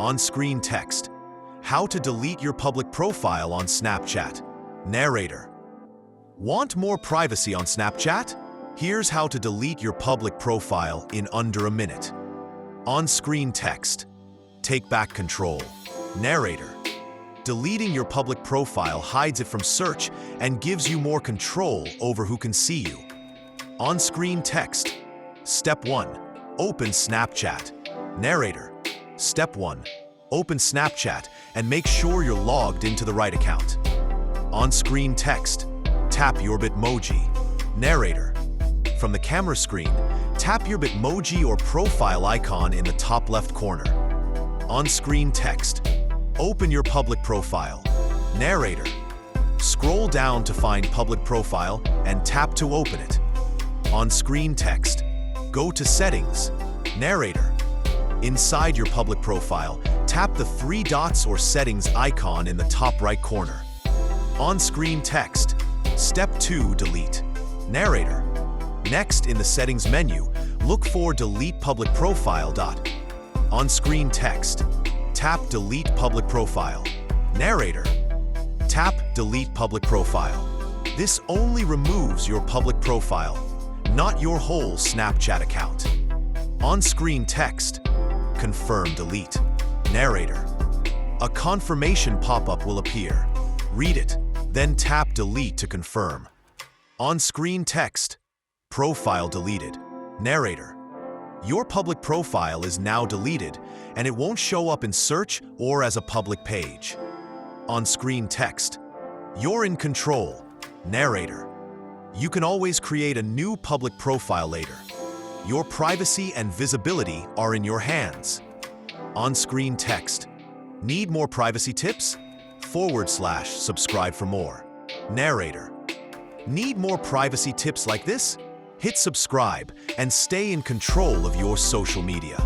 On-screen text. How to delete your public profile on Snapchat. Narrator. Want more privacy on Snapchat? Here's how to delete your public profile in under a minute. On-screen text. Take back control. Narrator. Deleting your public profile hides it from search and gives you more control over who can see you. On-screen text. Step 1. Open Snapchat. Narrator. Step 1. Open Snapchat and make sure you're logged into the right account. On-screen text. Tap your Bitmoji. Narrator. From the camera screen, tap your Bitmoji or profile icon in the top left corner. On-screen text. Open your public profile. Narrator. Scroll down to find public profile and tap to open it. On-screen text. Go to Settings. Narrator. Inside your public profile, tap the 3 dots or settings icon in the top right corner. On-screen text. Step 2. Delete. Narrator. Next, in the settings menu, look for Delete Public Profile. On-screen text. Tap Delete Public Profile. Narrator. Tap Delete Public Profile. This only removes your public profile, not your whole Snapchat account. On-screen text. Confirm delete. Narrator. A confirmation pop-up will appear. Read it, then tap Delete to confirm. On-screen text. Profile deleted. Narrator. Your public profile is now deleted, and it won't show up in search or as a public page. On-screen text. You're in control. Narrator. You can always create a new public profile later. Your privacy and visibility are in your hands. On-screen text. Need more privacy tips? /subscribe for more. Narrator. Need more privacy tips like this? Hit subscribe and stay in control of your social media.